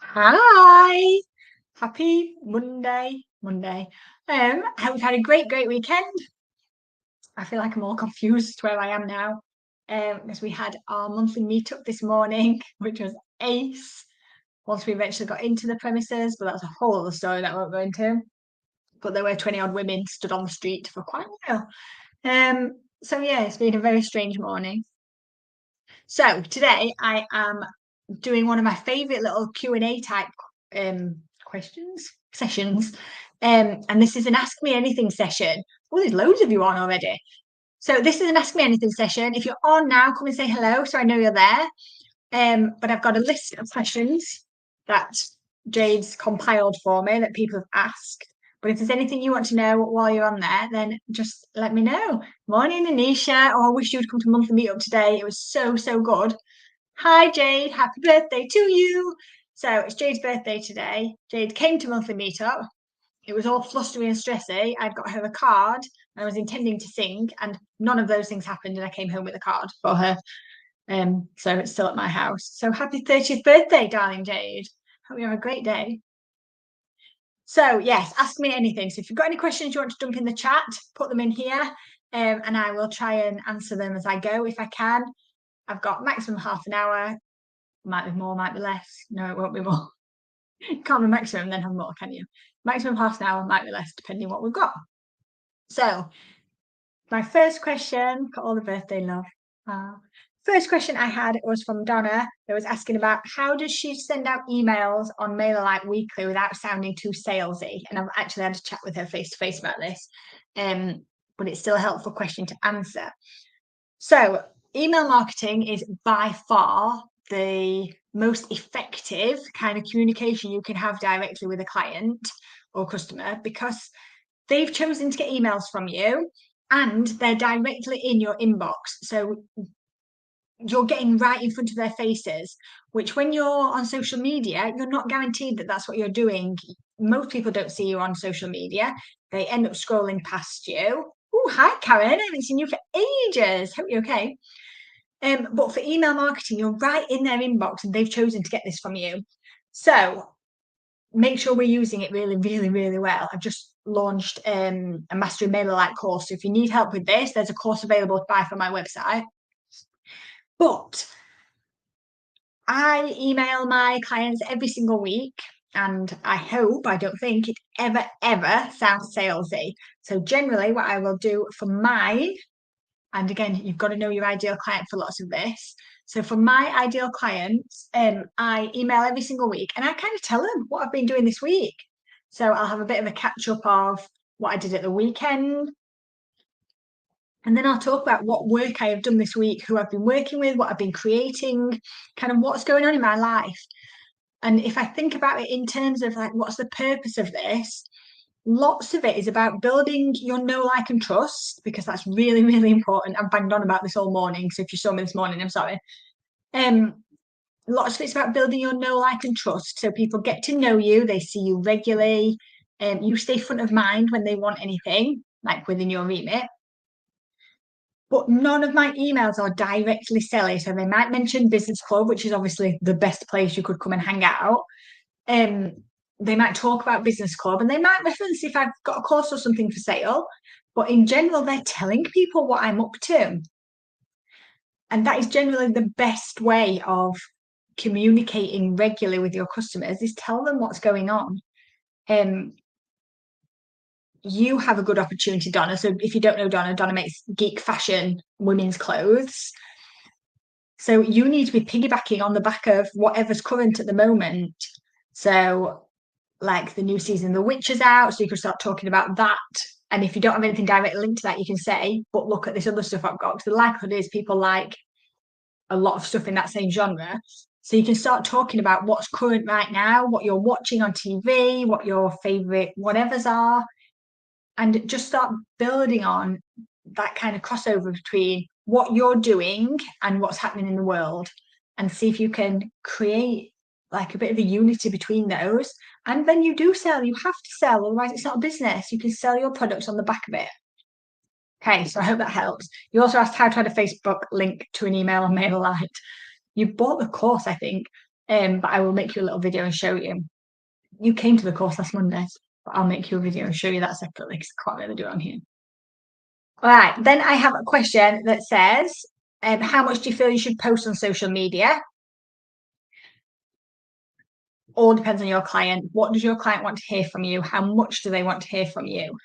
Hi, happy Monday. I hope you've had a great weekend. I feel like I'm all confused where I am now. Because we had our monthly meetup this morning, which was ace. Once we eventually got into the premises, but that's a whole other story that I won't go into. But there were 20 odd women stood on the street for quite a while. So yeah, it's been a very strange morning. So today I am doing one of my favourite little Q&A type questions sessions. And this is an Ask Me Anything session. Oh, there's loads of you on already. So this is an Ask Me Anything session. If you're on now, come and say hello so I know you're there. But I've got a list of questions that Jade's compiled for me that people have asked. But if there's anything you want to know while you're on there, then just let me know. Morning, Anisha. Oh, I wish you'd come to monthly meetup today. It was so good. Hi, Jade. Happy birthday to you. So it's Jade's birthday today. Jade came to monthly meetup. It was all flustery and stressy. I'd got her a card. I was intending to sing, and none of those things happened. And I came home with a card for her. So it's still at my house. So happy 30th birthday, darling Jade. Hope you have a great day. So yes, ask me anything. So if you've got any questions you want to dump in the chat, put them in here, and I will try and answer them as I go if I can. I've got maximum half an hour. Might be more, might be less. No, it won't be more. Can't be maximum, then have more, can you? Maximum half an hour, might be less, depending what we've got. So, my first question, got all the birthday love. First question I had was from Donna, that was asking about how does she send out emails on MailerLite weekly without sounding too salesy? And I've actually had a chat with her face to face about this, but it's still a helpful question to answer. So, email marketing is by far the most effective kind of communication you can have directly with a client or customer because they've chosen to get emails from you and they're directly in your inbox. So you're getting right in front of their faces, which when you're on social media, you're not guaranteed that that's what you're doing. Most people don't see you on social media. They end up scrolling past you. Oh, hi, Karen. I haven't seen you for ages. Hope you're okay. But for email marketing, you're right in their inbox and they've chosen to get this from you. So make sure we're using it really well. I've just launched a Mastering MailerLite course. So if you need help with this, there's a course available to buy from my website. But I email my clients every single week, and I don't think it ever sounds salesy. So generally, what I will do for mine, and again, you've got to know your ideal client for lots of this. So for my ideal clients, I email every single week, and I kind of tell them what I've been doing this week. So I'll have a bit of a catch up of what I did at the weekend, and then I'll talk about what work I have done this week, who I've been working with, what I've been creating, kind of what's going on in my life. And if I think about it in terms of like, what's the purpose of this? Lots of it is about building your know, like, and trust, because that's really important. I've banged on about this all morning. So if you saw me this morning, I'm sorry. Lots of it's about building your know, like, and trust. So people get to know you, they see you regularly, you stay front of mind when they want anything, like within your remit. But none of my emails are directly selling. So they might mention business club, which is obviously the best place you could come and hang out. They might talk about business club and they might reference if I've got a course or something for sale. But in general, they're telling people what I'm up to. And that is generally the best way of communicating regularly with your customers is tell them what's going on. You have a good opportunity, Donna. So if you don't know Donna, Donna makes geek fashion women's clothes. So you need to be piggybacking on the back of whatever's current at the moment. So like the new season of The Witch is out, so you can start talking about that. And if you don't have anything directly linked to that, you can say, but look at this other stuff I've got. Because the likelihood is people like a lot of stuff in that same genre. So you can start talking about what's current right now, what you're watching on TV, what your favorite whatevers are, and just start building on that kind of crossover between what you're doing and what's happening in the world, and see if you can create like a bit of a unity between those. And then you do sell, you have to sell, otherwise it's not a business. You can sell your products on the back of it. Okay, so I hope that helps. You also asked how to add a Facebook link to an email on MailerLite. You bought the course, I think. But I will make you a little video and show you. You came to the course last Monday, but I'll make you a video and show you that separately because I can't really do it on here. All right, then I have a question that says, how much do you feel you should post on social media? All depends on your client. What does your client want to hear from you? How much do they want to hear from you?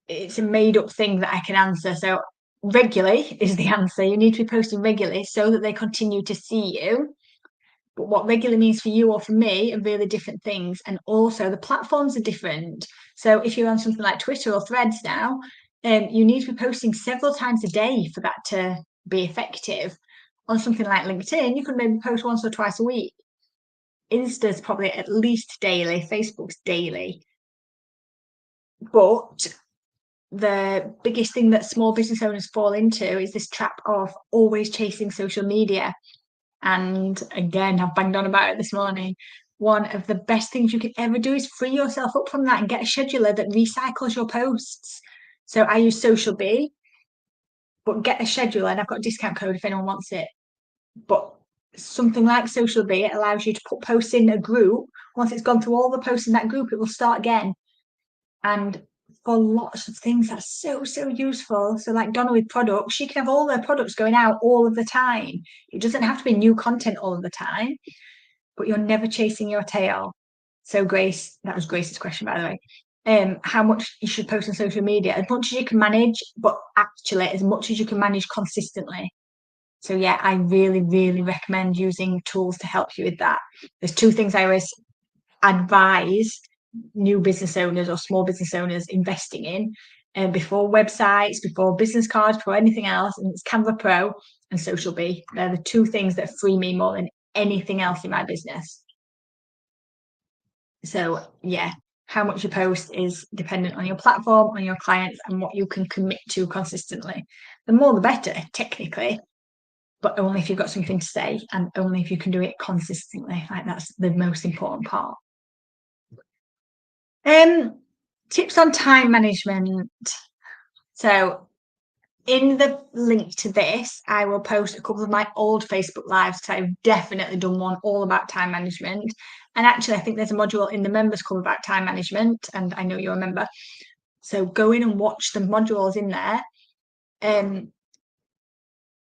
It's a made up thing that I can answer. So regularly is the answer. You need to be posting regularly so that they continue to see you. But what regular means for you or for me are really different things. And also the platforms are different. So if you're on something like Twitter or Threads now, you need to be posting several times a day for that to be effective. On something like LinkedIn, you could maybe post once or twice a week. Insta's probably at least daily, Facebook's daily. But the biggest thing that small business owners fall into is this trap of always chasing social media. And again, I've banged on about it this morning. One of the best things you can ever do is free yourself up from that and get a scheduler that recycles your posts. So I use Social Bee, but get a scheduler, and I've got a discount code if anyone wants it. But something like Social Bee, it allows you to put posts in a group. Once it's gone through all the posts in that group, it will start again. And for lots of things, that's so useful. So like Donna with products, she can have all their products going out all of the time. It doesn't have to be new content all of the time, but you're never chasing your tail. So Grace, that was Grace's question, by the way. How much you should post on social media? As much as you can manage, but actually as much as you can manage consistently. So yeah, I really recommend using tools to help you with that. There's two things I always advise new business owners or small business owners investing in before websites, before business cards, before anything else. And it's Canva Pro and Social Bee. They're the two things that free me more than anything else in my business. So yeah, how much you post is dependent on your platform, on your clients, and what you can commit to consistently. The more the better, technically, but only if you've got something to say and only if you can do it consistently. Like that's the most important part. Tips on time management. So in the link to this, I will post a couple of my old Facebook lives. So I've definitely done one all about time management. And actually, I think there's a module in the members club about time management, and I know you're a member. So go in and watch the modules in there.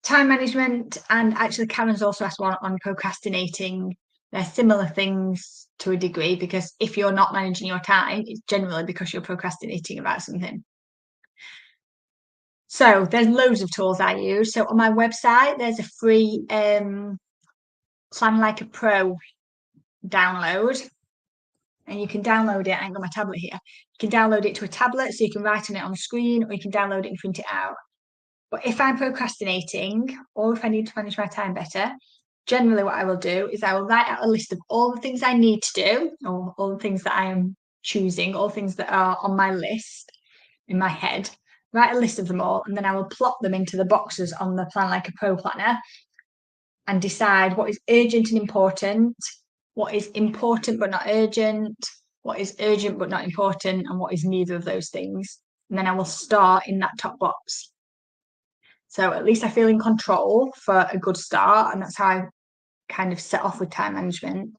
Time management, and actually Karen's also asked one on procrastinating. They're similar things to a degree, because if you're not managing your time, it's generally because you're procrastinating about something. So there's loads of tools I use. So on my website, there's a free Plan Like a Pro download. And you can download it. I ain't got my tablet here. You can download it to a tablet so you can write on it on the screen, or you can download it and print it out. But if I'm procrastinating or if I need to manage my time better, generally what I will do is I will write out a list of all the things I need to do, or all the things that I am choosing, all things that are on my list in my head, write a list of them all, and then I will plot them into the boxes on the Plan Like a Pro planner and decide what is urgent and important, what is important but not urgent, what is urgent but not important, and what is neither of those things. And then I will start in that top box. So at least I feel in control for a good start, and that's how I kind of set off with time management.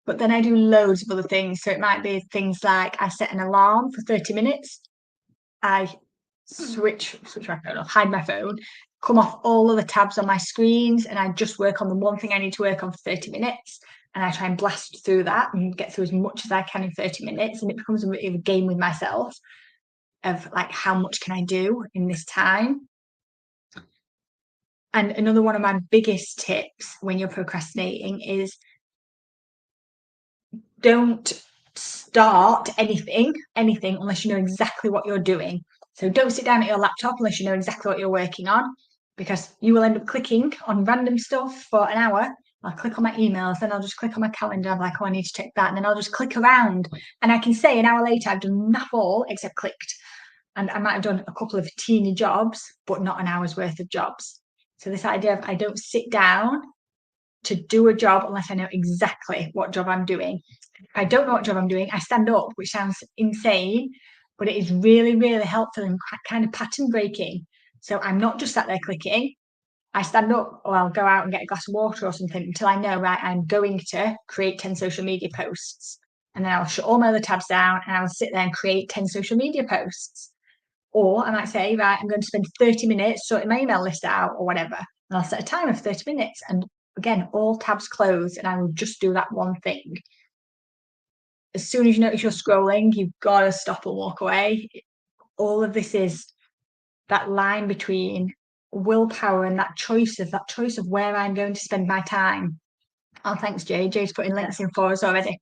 But then I do loads of other things. So it might be things like I set an alarm for 30 minutes. I switch my phone off, hide my phone, come off all of the tabs on my screens, and I just work on the one thing I need to work on for 30 minutes. And I try and blast through that and get through as much as I can in 30 minutes. And it becomes a bit of a game with myself of like, how much can I do in this time? And another one of my biggest tips when you're procrastinating is don't start anything unless you know exactly what you're doing. So don't sit down at your laptop unless you know exactly what you're working on, because you will end up clicking on random stuff for an hour. I'll click on my emails, then I'll just click on my calendar. I'm like, oh, I need to check that. And then I'll just click around. And I can say an hour later, I've done nothing all except clicked. And I might have done a couple of teeny jobs, but not an hour's worth of jobs. So this idea of I don't sit down to do a job unless I know exactly what job I'm doing. If I don't know what job I'm doing, I stand up, which sounds insane, but it is really helpful and kind of pattern breaking. So I'm not just sat there clicking. I stand up or I'll go out and get a glass of water or something until I know, right, I'm going to create 10 social media posts. And then I'll shut all my other tabs down and I'll sit there and create 10 social media posts. Or I might say, right, I'm going to spend 30 minutes sorting my email list out or whatever. And I'll set a timer for 30 minutes. And again, all tabs closed and I will just do that one thing. As soon as you notice you're scrolling, you've got to stop and walk away. All of this is that line between willpower and that choice of where I'm going to spend my time. Oh, thanks, Jay. Jay's putting links in for us already.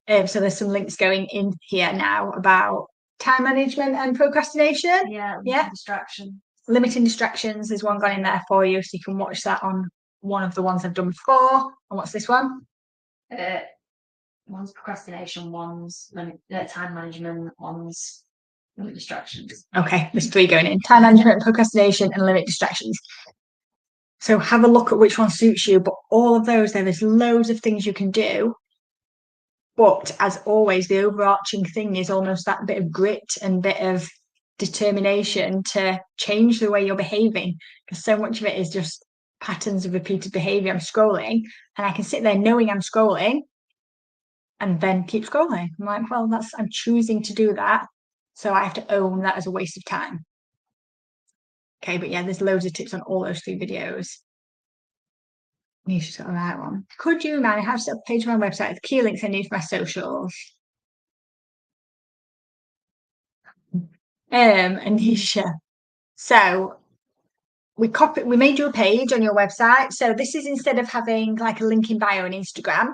So there's some links going in here now about time management and procrastination. Yeah. Distraction. Limiting distractions. There's one gone in there for you, so you can watch that on one of the ones I've done before. And what's this one? One's procrastination, one's time management, one's limit distractions. Okay, there's 3 going in: time management, procrastination, and limit distractions. So have a look at which one suits you. But all of those, there's loads of things you can do. But as always, the overarching thing is almost that bit of grit and bit of determination to change the way you're behaving. Because so much of it is just patterns of repeated behavior. I'm scrolling and I can sit there knowing I'm scrolling and then keep scrolling. I'm like, well, I'm choosing to do that. So I have to own that as a waste of time. Okay, but yeah, there's loads of tips on all those 3 videos. Nisha's got the right one. Could you remind me how to set up a page on my website with key links I need for my socials? Anisha. So we made you a page on your website. So this is instead of having like a link in bio on Instagram,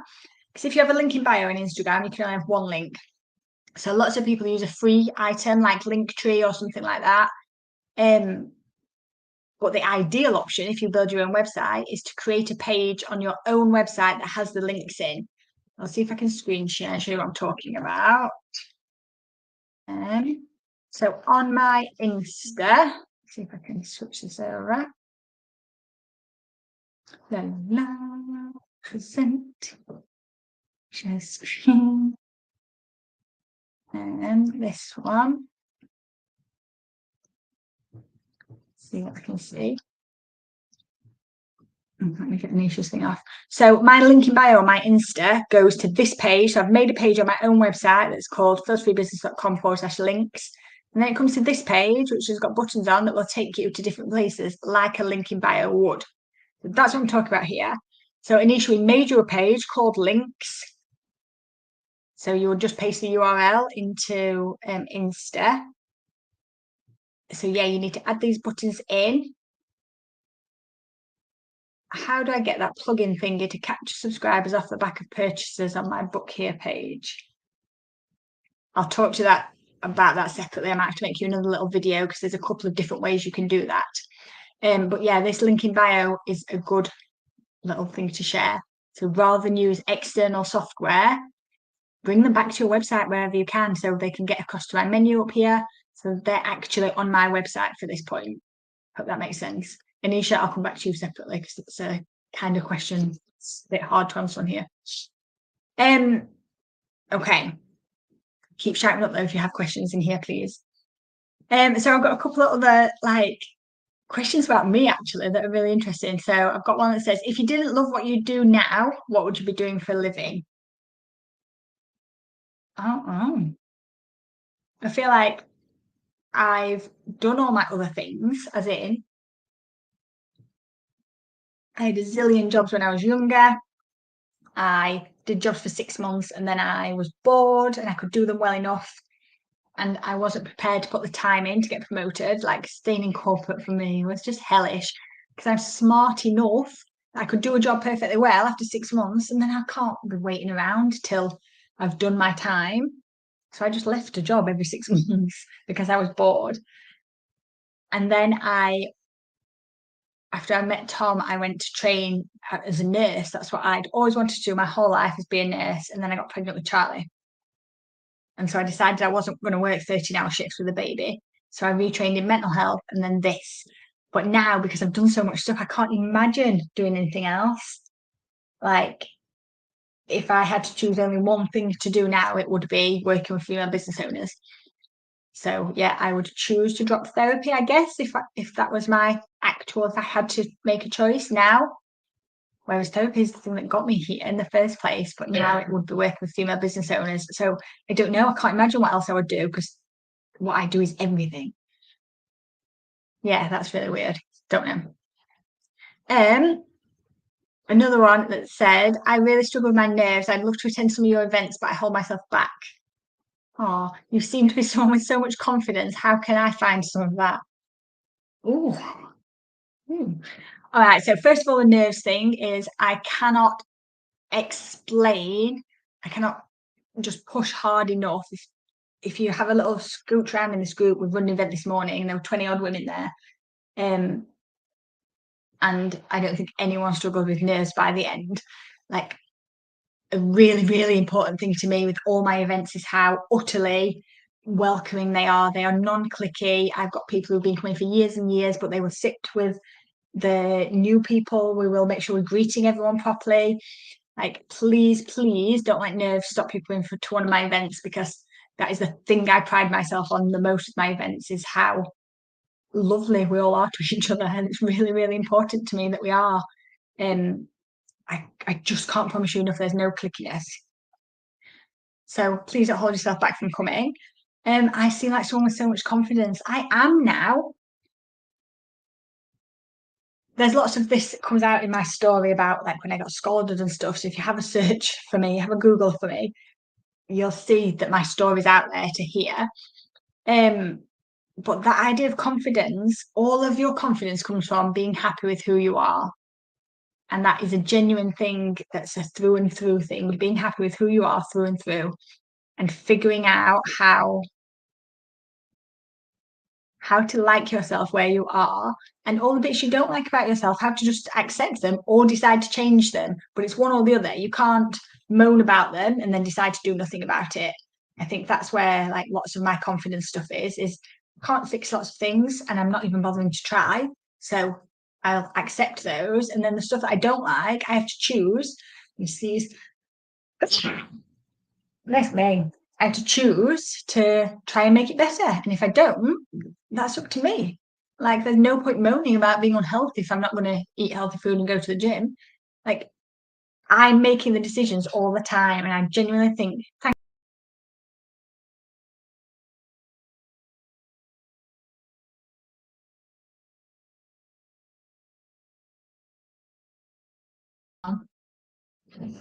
because if you have a link in bio on Instagram, you can only have one link. So lots of people use a free item like Linktree or something like that. But the ideal option, if you build your own website, is to create a page on your own website that has the links in. I'll see if I can screen share and show you what I'm talking about. So on my Insta, see if I can switch this over. Present, share screen, and this one. See what I can see. Let me get Anisha's thing off. So my link in bio on my Insta goes to this page. So I've made a page on my own website that's called philosophybusiness.com/links. And then it comes to this page, which has got buttons on that will take you to different places, like a link in bio would. So that's what I'm talking about here. So initially made you a page called links. So you would just paste the URL into Insta. So yeah, you need to add these buttons in. How do I get that plugin thingy to capture subscribers off the back of purchases on my book here page? I'll talk to you about that separately. I might have to make you another little video because there's a couple of different ways you can do that. But yeah, this link in bio is a good little thing to share. So rather than use external software, bring them back to your website wherever you can so they can get across to my menu up here. So they're actually on my website for this point. Hope that makes sense. Anisha, I'll come back to you separately because it's a kind of question. It's a bit hard to answer on here. Okay. Keep shouting up though if you have questions in here, please. So I've got a couple of other questions about me actually that are really interesting. So I've got one that says, if you didn't love what you do now, what would you be doing for a living? I feel like I've done all my other things, as in I had a zillion jobs when I was younger. I did jobs for 6 months and then I was bored and I could do them well enough. And I wasn't prepared to put the time in to get promoted. Like staying in corporate for me was just hellish because I'm smart enough. I could do a job perfectly well after 6 months and then I can't be waiting around till I've done my time. So I just left a job every 6 months because I was bored. And then after I met Tom, I went to train as a nurse. That's what I'd always wanted to do my whole life, is be a nurse. And then I got pregnant with Charlie. And so I decided I wasn't going to work 13-hour shifts with a baby. So I retrained in mental health and then this. But now, because I've done so much stuff, I can't imagine doing anything else. Like, if I had to choose only one thing to do now, it would be working with female business owners. So yeah, I would choose to drop therapy, I guess, if that was my actual, if I had to make a choice now. Whereas therapy is the thing that got me here in the first place, but now it would be working with female business owners. So I don't know. I can't imagine what else I would do because what I do is everything. Yeah, that's really weird. Don't know. Another one that said, I really struggle with my nerves. I'd love to attend some of your events, but I hold myself back. Oh, you seem to be someone with so much confidence. How can I find some of that? Ooh. All right. So first of all, the nerves thing is I cannot explain. I cannot just push hard enough. If you have a little scooch around in this group, we've run an event this morning and there were 20 odd women there. And I don't think anyone struggled with nerves by the end. Like a really, really important thing to me with all my events is how utterly welcoming they are. They are non-clicky. I've got people who've been coming for years and years, but they will sit with the new people. We will make sure we're greeting everyone properly. Like, please, please don't let nerves stop people in to one of my events, because that is the thing I pride myself on the most with my events, is how lovely we all are to each other. And it's really, really important to me that we are. I just can't promise you enough there's no clickiness. So please don't hold yourself back from coming. I seem like someone with so much confidence. I am now. There's lots of this that comes out in my story about like when I got scolded and stuff. So if you have a search for me, have a Google for me, you'll see that my story's out there to hear. But that idea of confidence, all of your confidence comes from being happy with who you are. And that is a genuine thing. That's a through and through thing, being happy with who you are through and through, and figuring out how to like yourself where you are, and all the bits you don't like about yourself, how to just accept them or decide to change them. But it's one or the other. You can't moan about them and then decide to do nothing about it. I think that's where like lots of my confidence stuff is I can't fix lots of things and I'm not even bothering to try. So I'll accept those. And then the stuff that I don't like, I have to choose. You see, bless me. I have to choose to try and make it better. And if I don't, that's up to me. Like, there's no point moaning about being unhealthy if I'm not going to eat healthy food and go to the gym. Like, I'm making the decisions all the time. And I genuinely think, thank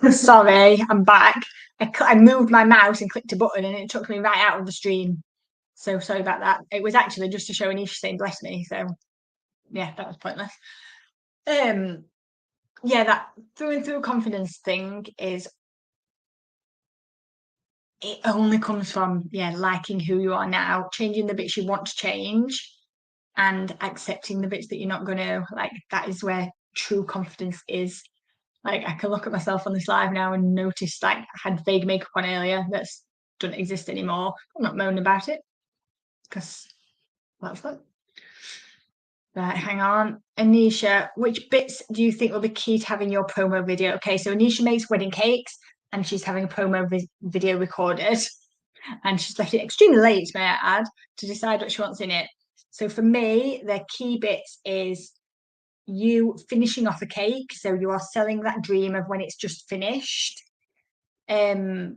you. Sorry, I'm back. I moved my mouse and clicked a button and it took me right out of the stream. So sorry about that. It was actually just to show Anisha saying bless me. So yeah, that was pointless. Yeah, that through and through confidence thing is, it only comes from liking who you are now, changing the bits you want to change, and accepting the bits that you're not going to. Like, that is where true confidence is. Like, I can look at myself on this live now and notice like I had vague makeup on earlier that doesn't exist anymore. I'm not moaning about it because that's it. Right, hang on. Anisha, which bits do you think will be key to having your promo video? Okay, so Anisha makes wedding cakes and she's having a promo video recorded, and she's left it extremely late, may I add, to decide what she wants in it. So for me, the key bits is you finishing off a cake. So you are selling that dream of when it's just finished. A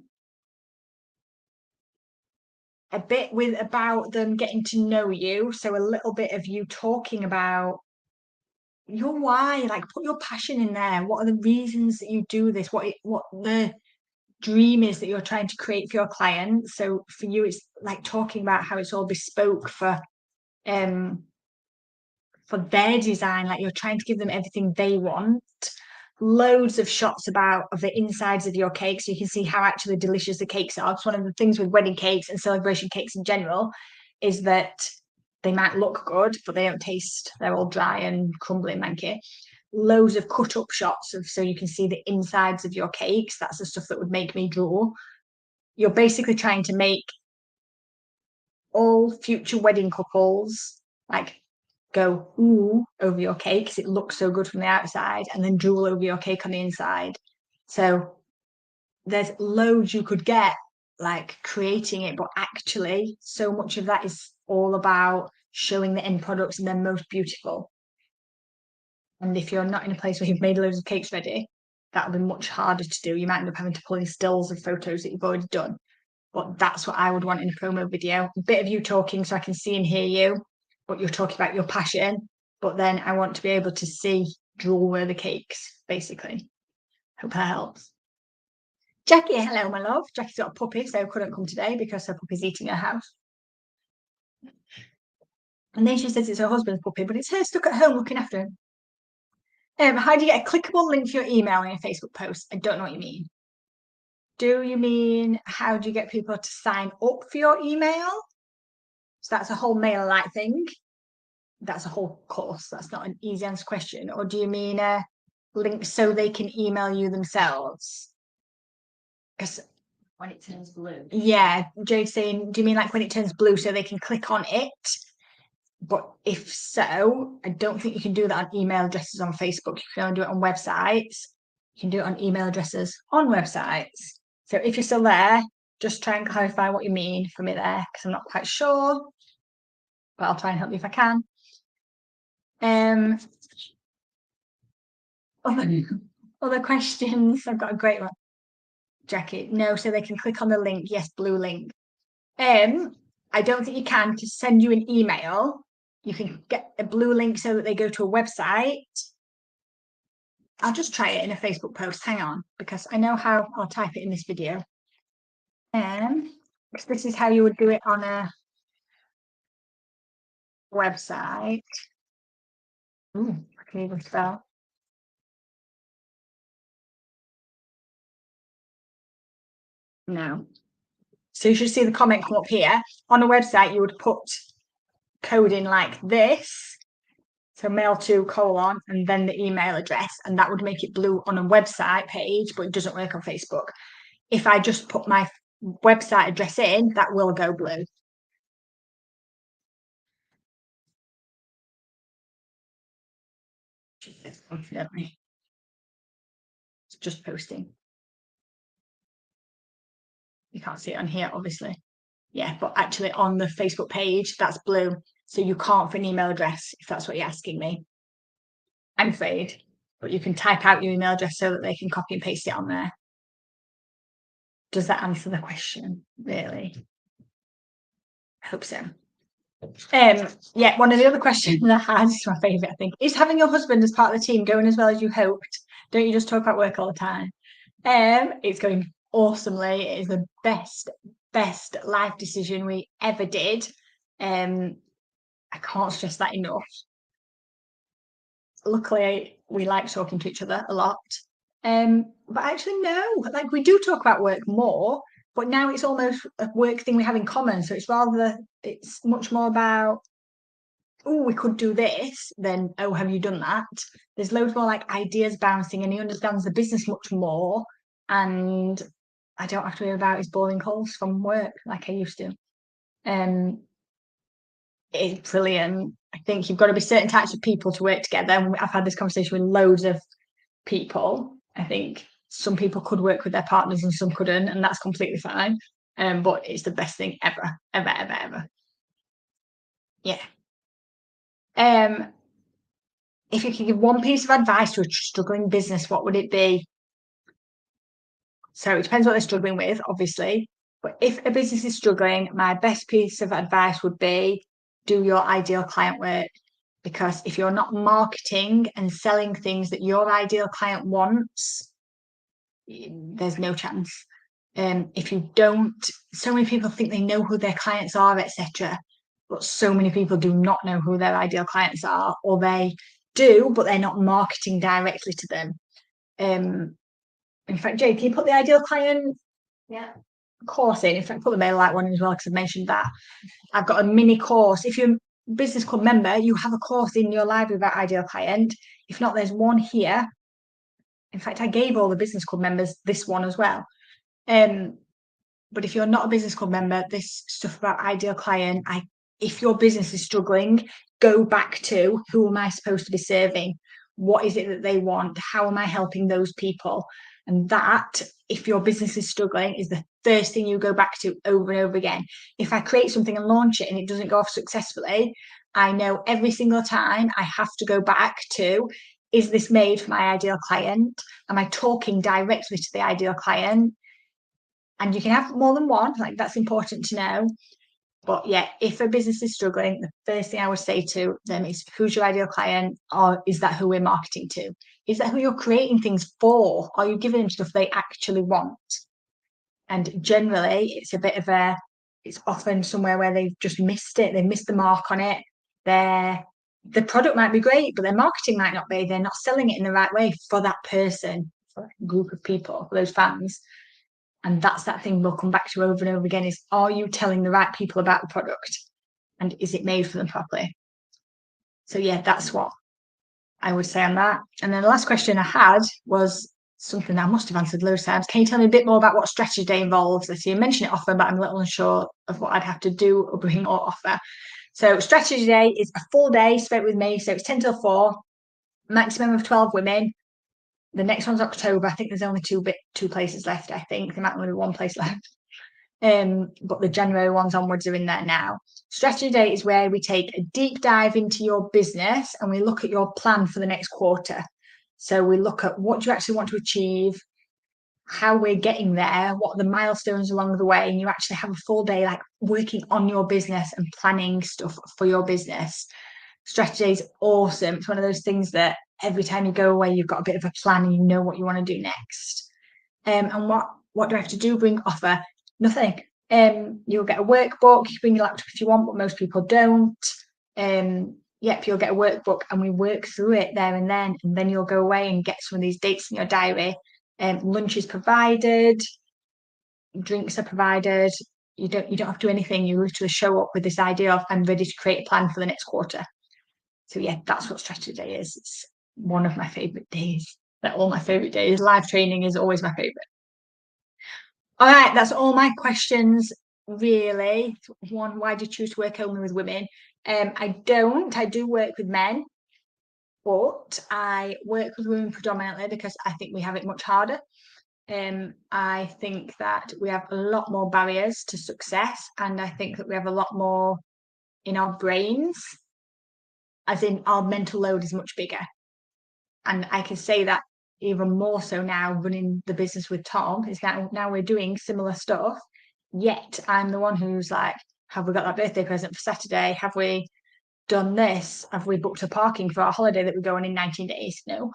bit with about them getting to know you. So a little bit of you talking about your why, like put your passion in there. What are the reasons that you do this? What the dream is that you're trying to create for your clients. So for you, it's like talking about how it's all bespoke for their design. Like, you're trying to give them everything they want. Loads of shots about of the insides of your cake, so you can see how actually delicious the cakes are. It's one of the things with wedding cakes and celebration cakes in general, is that they might look good, but they don't taste. They're all dry and crumbly and manky. Loads of cut up shots of, so you can see the insides of your cakes. That's the stuff that would make me drool. You're basically trying to make all future wedding couples like go ooh over your cake because it looks so good from the outside, and then drool over your cake on the inside. So there's loads you could get like creating it, but actually so much of that is all about showing the end products and they're most beautiful. And if you're not in a place where you've made loads of cakes ready, that'll be much harder to do. You might end up having to pull in stills of photos that you've already done. But that's what I would want in a promo video. A bit of you talking so I can see and hear you, but you're talking about your passion. But then I want to be able to see jewel-worthy cakes, basically. Hope that helps. Jackie, hello, my love. Jackie's got a puppy, so couldn't come today because her puppy's eating her house. And then she says it's her husband's puppy, but it's her stuck at home looking after him. How do you get a clickable link for your email in a Facebook post? I don't know what you mean. Do you mean how do you get people to sign up for your email? So that's a whole MailerLite thing. That's a whole course. That's not an easy answer question. Or do you mean a link so they can email you themselves? Because When it turns blue. yeah, Jade's saying, do you mean like when it turns blue so they can click on it? But if so, I don't think you can do that on email addresses on Facebook. You can only do it on websites. You can do it on email addresses on websites. So if you're still there, just try and clarify what you mean for me there, because I'm not quite sure. But I'll try and help you if I can. Other questions? I've got a great one. Jackie, no, so they can click on the link. Yes, blue link. I don't think you can to send you an email. You can get a blue link so that they go to a website. I'll just try it in a Facebook post. Hang on, because I know how I'll type it in this video. Because this is how you would do it on a website. Ooh, I can even spell. No. So you should see the comment come up here. On a website, you would put code in like this. So mail to : and then the email address, and that would make it blue on a website page, but it doesn't work on Facebook. If I just put my website address in, that will go blue. Unfortunately. It's just posting. You can't see it on here, obviously. Yeah, but actually on the Facebook page, that's blue. So you can't for an email address, if that's what you're asking me. I'm afraid. But you can type out your email address so that they can copy and paste it on there. Does that answer the question, really? I hope so. Yeah, one of the other questions I had, is my favourite, I think, is having your husband as part of the team going as well as you hoped? Don't you just talk about work all the time? It's going awesomely. It is the best life decision we ever did. I can't stress that enough. Luckily, we like talking to each other a lot. But actually, no, like we do talk about work more, but now it's almost a work thing we have in common. So it's much more about, oh, we could do this, than, oh, have you done that? There's loads more like ideas bouncing, and he understands the business much more. And I don't have to worry about his boring calls from work like I used to. It's brilliant. I think you've got to be certain types of people to work together. I've had this conversation with loads of people. I think some people could work with their partners and some couldn't, and that's completely fine. But it's the best thing ever, ever, ever, ever. Yeah. If you could give one piece of advice to a struggling business, what would it be? So it depends what they're struggling with, obviously. But if a business is struggling, my best piece of advice would be do your ideal client work. Because if you're not marketing and selling things that your ideal client wants, there's no chance. If you don't, so many people think they know who their clients are, etc. But so many people do not know who their ideal clients are, or they do, but they're not marketing directly to them. In fact, Jade, can you put the ideal client course in? In fact, put the MailerLite one as well, because I've mentioned that. I've got a mini course. If you're a business club member, you have a course in your library about ideal client. If not, there's one here. In fact, I gave all the business club members this one as well. But if you're not a business club member, this stuff about ideal client, if your business is struggling, go back to who am I supposed to be serving? What is it that they want? How am I helping those people? And that, if your business is struggling, is the first thing you go back to over and over again. If I create something and launch it and it doesn't go off successfully, I know every single time I have to go back to, is this made for my ideal client? Am I talking directly to the ideal client? And you can have more than one, like that's important to know. But yeah, if a business is struggling, the first thing I would say to them is, who's your ideal client? Or is that who we're marketing to? Is that who you're creating things for? Are you giving them stuff they actually want? And generally, it's often somewhere where they've just missed it. They've missed the mark on it. The product might be great, but their marketing might not be. They're not selling it in the right way for that person, for a group of people, for those fans. And that's that thing we'll come back to over and over again is, are you telling the right people about the product? And is it made for them properly? So yeah, that's what I would say on that. And then the last question I had was something that I must have answered loads of times. Can you tell me a bit more about what strategy day involves? I see you mention it often, but I'm a little unsure of what I'd have to do or bring or offer. So strategy day is a full day spent with me. So it's 10 till 4, maximum of 12 women. The next one's October. I think there's only two places left. I think there might only be one place left. But the January ones onwards are in there now. Strategy day is where we take a deep dive into your business and we look at your plan for the next quarter. So we look at what you actually want to achieve, how we're getting there, what are the milestones along the way, and you actually have a full day like working on your business and planning stuff for your business. Strategy is awesome. It's one of those things that every time you go away, you've got a bit of a plan and you know what you want to do next. And what do I have to do? Offer nothing. You'll get a workbook. You can bring your laptop if you want, but most people don't. Yep, you'll get a workbook and we work through it there and then you'll go away and get some of these dates in your diary. Lunch is provided, drinks are provided. You don't have to do anything. You literally show up with this idea of, I'm ready to create a plan for the next quarter. So yeah, that's what strategy day is. It's one of my favorite days. They're all my favorite days. Live training is always my favorite. All right, that's all my questions, really. One, why do you choose to work only with women? I do work with men, but I work with women predominantly because I think we have it much harder. I think that we have a lot more barriers to success, and I think that we have a lot more in our brains, as in our mental load is much bigger. And I can say that even more so now running the business with Tom is now we're doing similar stuff, yet I'm the one who's like, have we got that birthday present for Saturday? Have we done this? Have we booked a parking for our holiday that we're going in 19 days? No.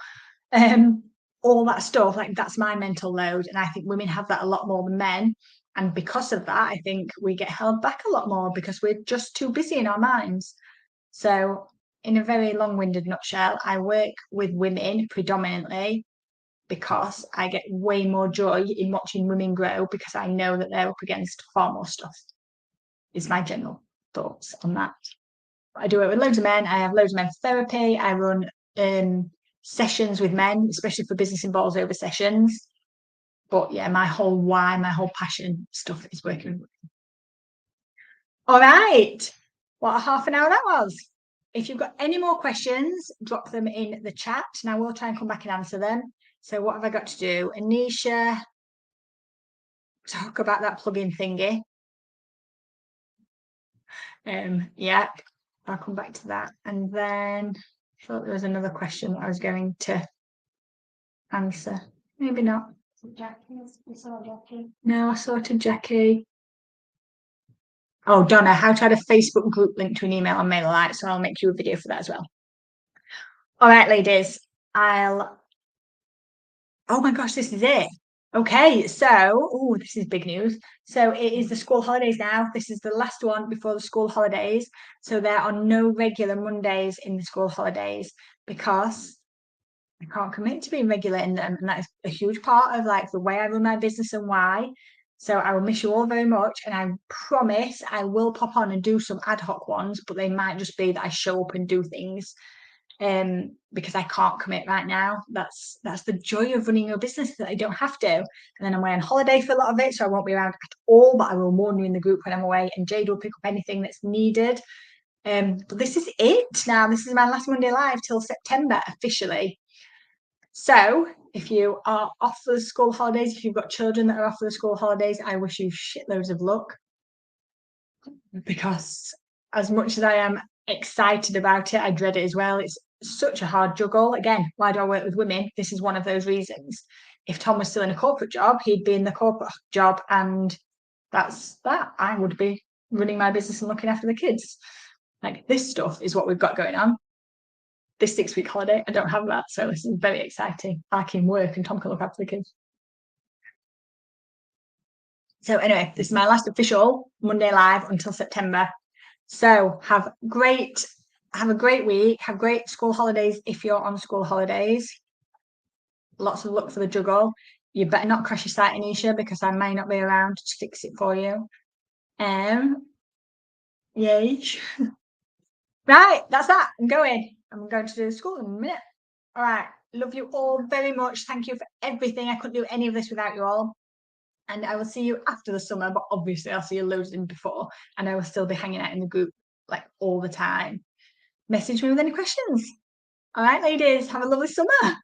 All that stuff, like that's my mental load. And I think women have that a lot more than men. And because of that, I think we get held back a lot more because we're just too busy in our minds. So in a very long-winded nutshell, I work with women predominantly because I get way more joy in watching women grow because I know that they're up against far more stuff, is my general thoughts on that. I do it with loads of men. I have loads of men's therapy. I run sessions with men, especially for business involves over sessions. But yeah, my whole why, my whole passion stuff is working with women. All right. What a half an hour that was. If you've got any more questions, drop them in the chat and I will try and come back and answer them. So what have I got to do? Anisha, talk about that plugin thingy. Yeah, I'll come back to that. And then I thought there was another question that I was going to answer. Maybe not. Jackie, you saw Jackie. No, I sorted Jackie. Oh, Donna, how to add a Facebook group link to an email on MailerLite. So I'll make you a video for that as well. All right, ladies, oh my gosh, this is it. Okay, so, this is big news. So it is the school holidays now. This is the last one before the school holidays. So there are no regular Mondays in the school holidays because I can't commit to being regular in them. And that is a huge part of like the way I run my business and why. So I will miss you all very much. And I promise I will pop on and do some ad hoc ones, but they might just be that I show up and do things. Because I can't commit right now. That's the joy of running your business, that I don't have to. And then I'm away on holiday for a lot of it, so I won't be around at all, but I will warn you in the group when I'm away, and Jade will pick up anything that's needed. But this is it now. This is my last Monday live till September officially. So if you are off for the school holidays, if you've got children that are off for the school holidays, I wish you shitloads of luck, because as much as I am excited about it, I dread it as well. It's such a hard juggle. Again, why do I work with women? This is one of those reasons. If Tom was still in a corporate job, he'd be in the corporate job, and that's that. I would be running my business and looking after the kids. Like, this stuff is what we've got going on. This 6-week holiday, I don't have that. So this is very exciting. I can work and Tom can look after the kids. So anyway, this is my last official Monday live until September. So have a great week. Have great school holidays if you're on school holidays. Lots of luck for the juggle. You better not crash your site, Anisha, because I may not be around to fix it for you. Yay. Right, that's that. I'm going to do school in a minute. All right. Love you all very much. Thank you for everything. I couldn't do any of this without you all. And I will see you after the summer, but obviously I'll see you loads in before, and I will still be hanging out in the group like all the time. Message me with any questions. All right, ladies, have a lovely summer.